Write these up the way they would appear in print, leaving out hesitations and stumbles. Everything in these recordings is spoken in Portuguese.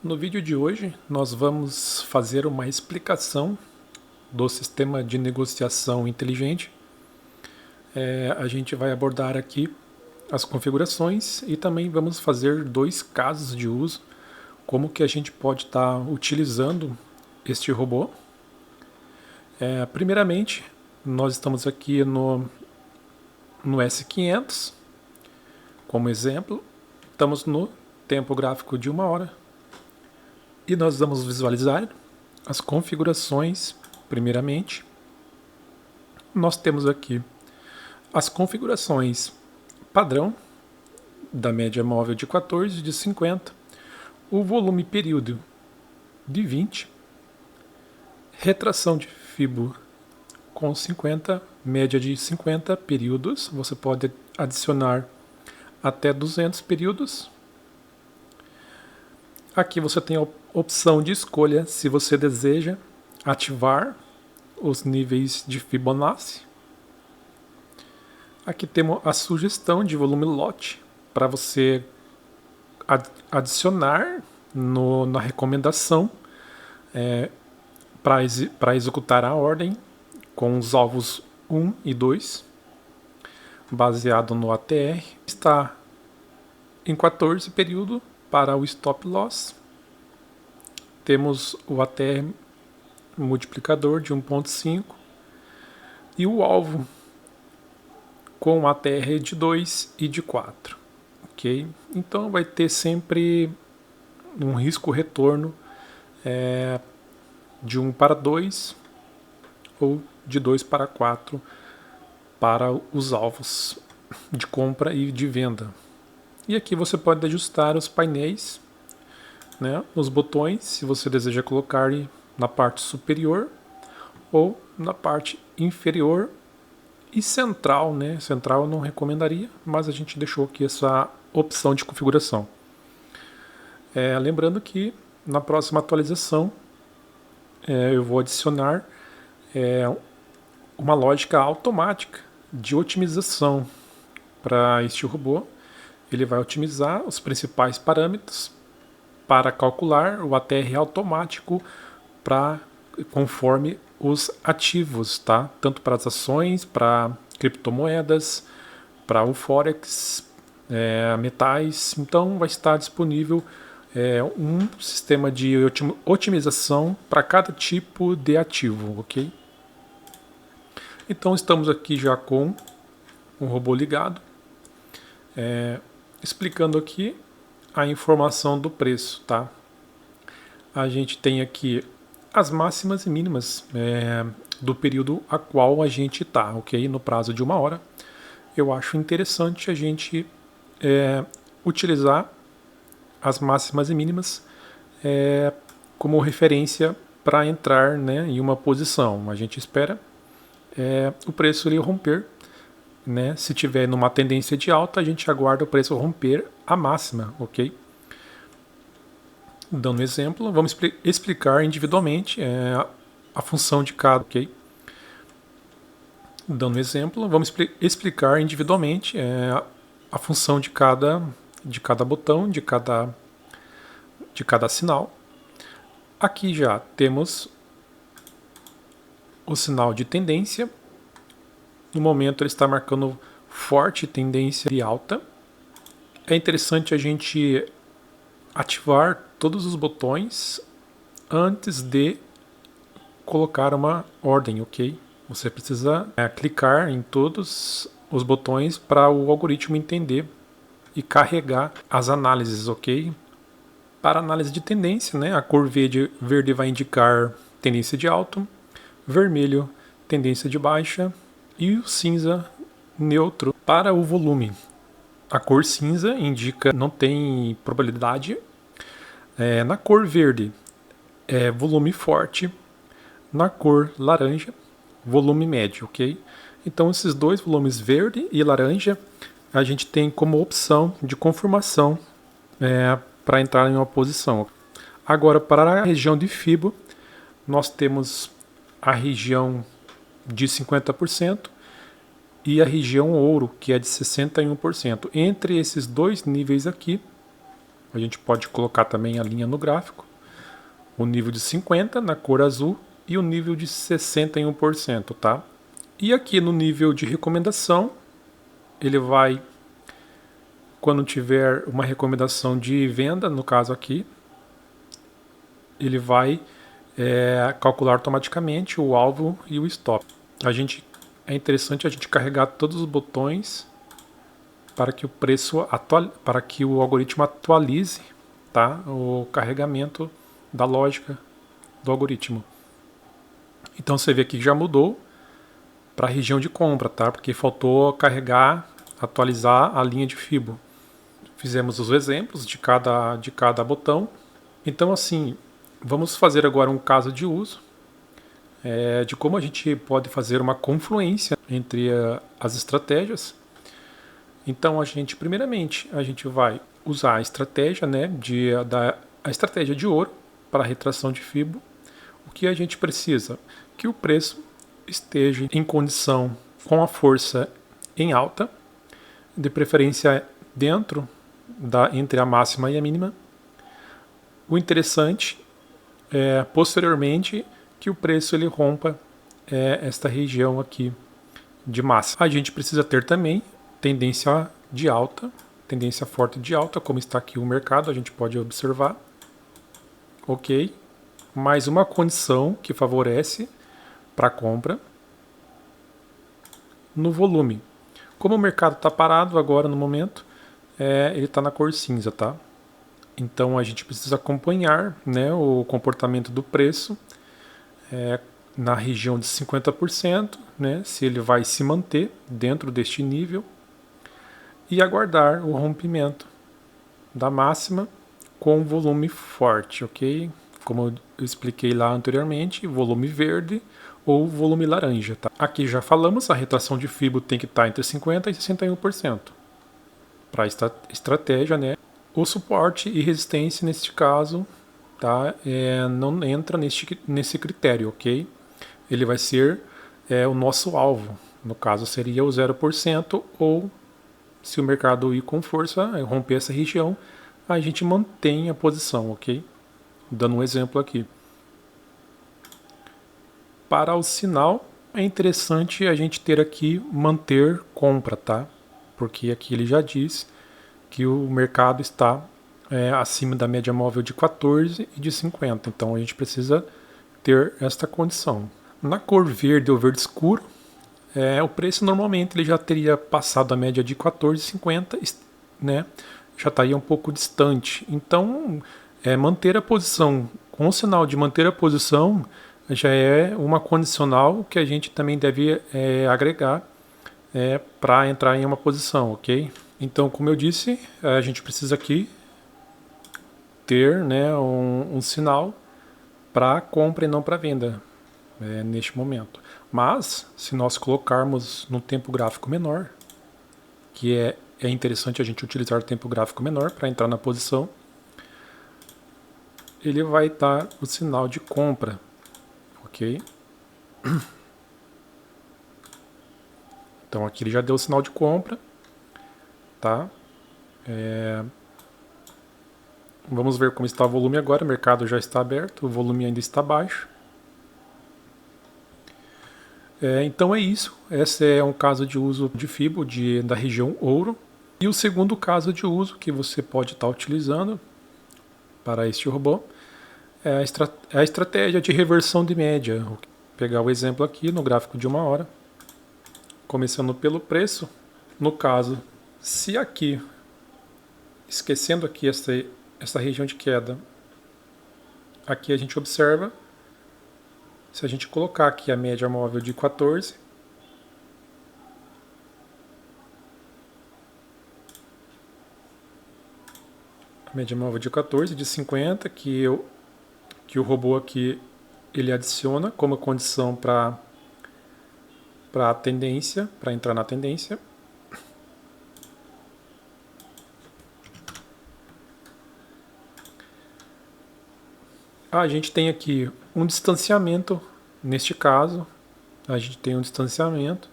No vídeo de hoje, nós vamos fazer uma explicação do sistema de negociação inteligente. A gente vai abordar aqui as configurações e também vamos fazer dois casos de uso, como que a gente pode estar utilizando este robô. Primeiramente, nós estamos aqui no S500, como exemplo, estamos no tempo gráfico de 1 hora. E nós vamos visualizar as configurações. Primeiramente, nós temos aqui as configurações padrão da média móvel de 14, de 50, o volume período de 20, retração de fibo com 50, média de 50 períodos. Você pode adicionar até 200 períodos. Aqui você tem a opção de escolha se você deseja ativar os níveis de Fibonacci. Aqui temos a sugestão de volume lote para você adicionar na recomendação para executar a ordem com os alvos 1 e 2, baseado no ATR. Está em 14 período para o stop loss. Temos o ATR multiplicador de 1.5 e o alvo com ATR de 2 e de 4. Ok? Então vai ter sempre um risco retorno de 1 para 2 ou de 2 para 4 para os alvos de compra e de venda. E aqui você pode ajustar os painéis, os botões, se você deseja colocar na parte superior ou na parte inferior e central. Central eu não recomendaria, mas a gente deixou aqui essa opção de configuração. Lembrando que na próxima atualização eu vou adicionar uma lógica automática de otimização para este robô. Ele vai otimizar os principais parâmetros para calcular o ATR automático conforme os ativos, tá? Tanto para as ações, para criptomoedas, para o Forex, metais. Então vai estar disponível um sistema de otimização para cada tipo de ativo, ok? Então estamos aqui já com o robô ligado, explicando aqui a informação do preço, tá? A gente tem aqui as máximas e mínimas do período a qual a gente está, ok? No prazo de 1 hora. Eu acho interessante a gente utilizar as máximas e mínimas como referência para entrar, em uma posição. A gente espera o preço ele romper. Se tiver numa tendência de alta, a gente aguarda o preço romper a máxima, ok? Dando um exemplo, vamos explicar individualmente a função de cada, ok? Dando um exemplo, vamos explicar individualmente a função de cada botão, de cada sinal. Aqui já temos o sinal de tendência. No momento ele está marcando forte tendência de alta. É interessante a gente ativar todos os botões antes de colocar uma ordem, ok? Você precisa clicar em todos os botões para o algoritmo entender e carregar as análises, ok? Para análise de tendência, a cor verde vai indicar tendência de alta, vermelho tendência de baixa e o cinza neutro para o volume. A cor cinza indica não tem probabilidade. Na cor verde é volume forte. Na cor laranja, volume médio, ok? Então esses dois volumes, verde e laranja, a gente tem como opção de confirmação para entrar em uma posição. Agora, para a região de Fibo, nós temos a região de 50% e a região ouro, que é de 61%. Entre esses dois níveis aqui, A gente pode colocar também a linha no gráfico, o nível de 50 na cor azul e o nível de 61%, tá? E aqui no nível de recomendação, ele vai, quando tiver uma recomendação de venda, no caso aqui, ele vai calcular automaticamente o alvo e o stop. É interessante a gente carregar todos os botões para que o preço para que o algoritmo atualize, tá, o carregamento da lógica do algoritmo. Então você vê aqui que já mudou para a região de compra, tá? Porque faltou carregar, atualizar a linha de Fibo. Fizemos os exemplos de cada botão. Então assim, vamos fazer agora um caso de uso de como a gente pode fazer uma confluência entre as estratégias. Então primeiramente a gente vai usar a estratégia, né, a estratégia de ouro para a retração de Fibo. O que a gente precisa? Que o preço esteja em condição com a força em alta, de preferência dentro entre a máxima e a mínima. O interessante é posteriormente que o preço ele rompa esta região aqui de máxima. A gente precisa ter também tendência de alta, tendência forte de alta, como está aqui o mercado, a gente pode observar. Ok, mais uma condição que favorece para a compra no volume. Como o mercado está parado agora no momento, ele está na cor cinza, tá? Então a gente precisa acompanhar, né, o comportamento do preço na região de 50%, né, se ele vai se manter dentro deste nível e aguardar o rompimento da máxima com volume forte, ok? Como eu expliquei lá anteriormente, volume verde ou volume laranja. Tá? Aqui já falamos, a retração de Fibo tem que estar entre 50% e 61%. Para a estratégia, né? O suporte e resistência, neste caso, tá? Não entra nesse critério, ok? Ele vai ser o nosso alvo. No caso, seria o 0%, ou se o mercado ir com força, romper essa região, a gente mantém a posição, ok? Dando um exemplo aqui. Para o sinal, é interessante a gente ter aqui manter compra, tá? Porque aqui ele já diz que o mercado está acima da média móvel de 14 e de 50. Então a gente precisa ter esta condição. Na cor verde ou verde escuro, o preço normalmente ele já teria passado a média de 14,50, né? Já estaria um pouco distante. Então, manter a posição, com o sinal de manter a posição, já é uma condicional que a gente também deve agregar para entrar em uma posição, ok? Então, como eu disse, a gente precisa aqui ter, né, um sinal para compra e não para venda neste momento. Mas, se nós colocarmos no tempo gráfico menor, que é interessante a gente utilizar o tempo gráfico menor para entrar na posição, ele vai dar o sinal de compra, ok? Então aqui ele já deu o sinal de compra, tá? Vamos ver como está o volume agora. O mercado já está aberto, o volume ainda está baixo. Então é isso. Esse é um caso de uso de Fibo da região ouro. E o segundo caso de uso que você pode estar utilizando para este robô é a estratégia de reversão de média. Vou pegar o exemplo aqui no gráfico de 1 hora. Começando pelo preço. No caso, se aqui, esquecendo aqui essa região de queda, aqui a gente observa, se a gente colocar aqui a média móvel de 14, a média móvel de 14, de 50, que o robô aqui ele adiciona como condição para a tendência, para entrar na tendência. A gente tem aqui um distanciamento, neste caso, a gente tem um distanciamento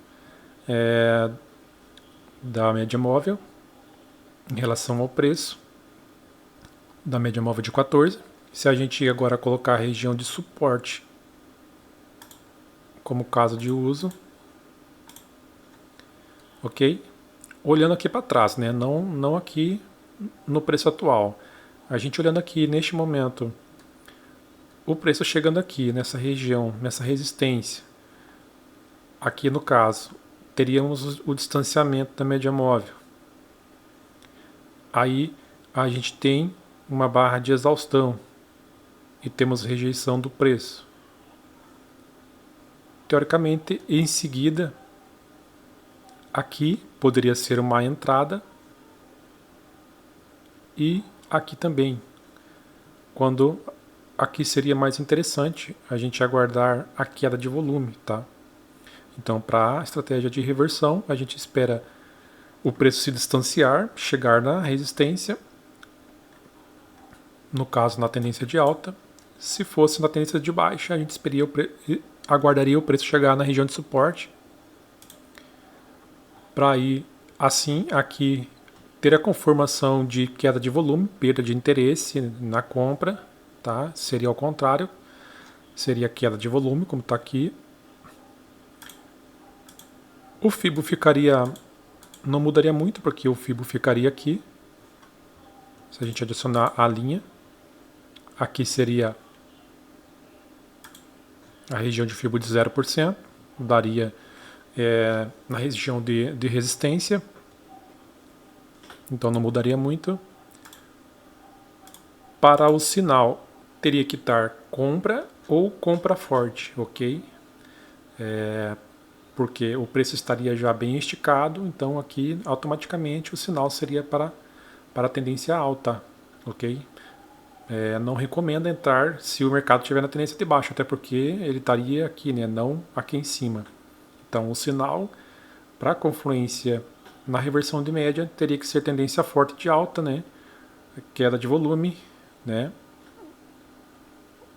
da média móvel em relação ao preço. da média móvel de 14. Se a gente agora colocar a região de suporte como caso de uso, ok? Olhando aqui para trás, né? Não aqui no preço atual. A gente olhando aqui neste momento, o preço chegando aqui nessa região, nessa resistência, aqui no caso, teríamos o distanciamento da média móvel. Aí a gente tem uma barra de exaustão e temos rejeição do preço. Teoricamente, em seguida, aqui poderia ser uma entrada e aqui também, quando aqui seria mais interessante a gente aguardar a queda de volume, tá? Então, para a estratégia de reversão, a gente espera o preço se distanciar, chegar na resistência, no caso na tendência de alta. Se fosse na tendência de baixa, a gente aguardaria o preço chegar na região de suporte, para ir assim aqui ter a conformação de queda de volume, perda de interesse na compra, tá? Seria ao contrário, seria queda de volume, como está aqui. O FIBO não mudaria muito, porque o FIBO ficaria aqui. Se a gente adicionar a linha, aqui seria a região de FIBO de 0%, daria na região de resistência, então não mudaria muito. Para o sinal, teria que estar compra ou compra forte, ok? Porque o preço estaria já bem esticado, então aqui automaticamente o sinal seria para a tendência alta, ok? Não recomendo entrar se o mercado estiver na tendência de baixo, até porque ele estaria aqui, né, não aqui em cima. Então o sinal para confluência na reversão de média teria que ser tendência forte de alta, né, queda de volume, né,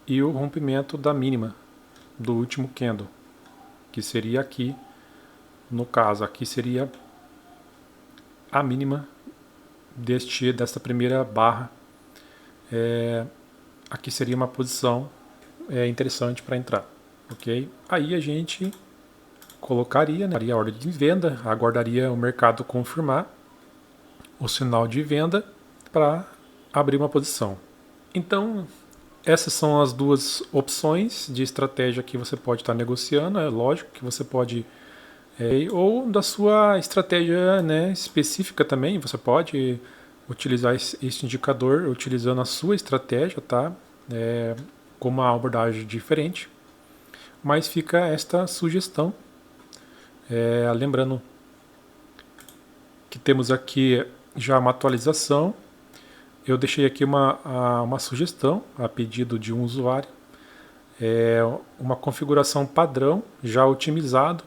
e o rompimento da mínima do último candle, que seria aqui, no caso, aqui seria a mínima desta primeira barra. Aqui seria uma posição interessante para entrar, ok? Aí a gente colocaria, né, a ordem de venda, aguardaria o mercado confirmar o sinal de venda para abrir uma posição. Então, essas são as duas opções de estratégia que você pode estar negociando. É lógico que você pode, ou da sua estratégia, né, específica também, você pode utilizar esse indicador utilizando a sua estratégia, tá? Com uma abordagem diferente. Mas fica esta sugestão. Lembrando que temos aqui já uma atualização. Eu deixei aqui uma sugestão a pedido de um usuário. Uma configuração padrão já otimizado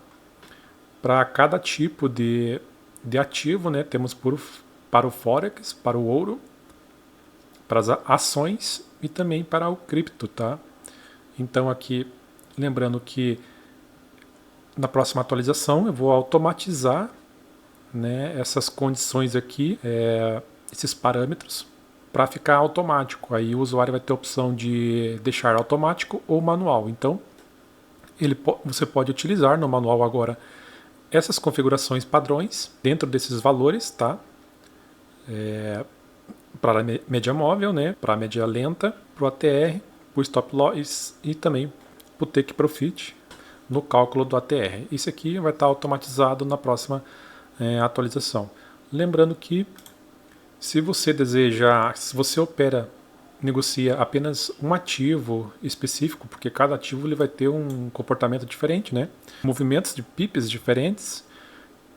para cada tipo de ativo, né? Temos para o Forex, para o ouro, para as ações e também para o cripto, tá? Então aqui, lembrando que na próxima atualização eu vou automatizar, né, essas condições aqui, esses parâmetros, para ficar automático. Aí o usuário vai ter a opção de deixar automático ou manual. Então você pode utilizar no manual agora essas configurações padrões dentro desses valores, tá? Para a média móvel, né, para a média lenta, para o ATR, para o stop loss e também para o take profit no cálculo do ATR. Isso aqui vai estar automatizado na próxima atualização. Lembrando que se você negocia apenas um ativo específico, porque cada ativo ele vai ter um comportamento diferente, né? Movimentos de pips diferentes.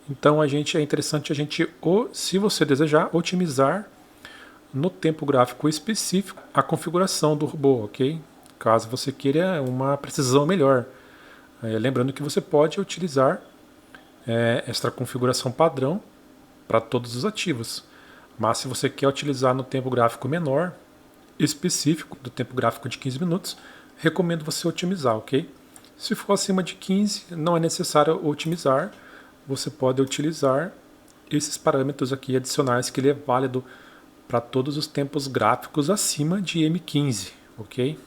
Então é interessante a gente, se você desejar, otimizar no tempo gráfico específico a configuração do robô, ok? Caso você queira uma precisão melhor. Lembrando que você pode utilizar esta configuração padrão para todos os ativos. Mas se você quer utilizar no tempo gráfico menor, específico do tempo gráfico de 15 minutos, recomendo você otimizar, ok? Se for acima de 15, não é necessário otimizar. Você pode utilizar esses parâmetros aqui adicionais que ele é válido para todos os tempos gráficos acima de M15, ok?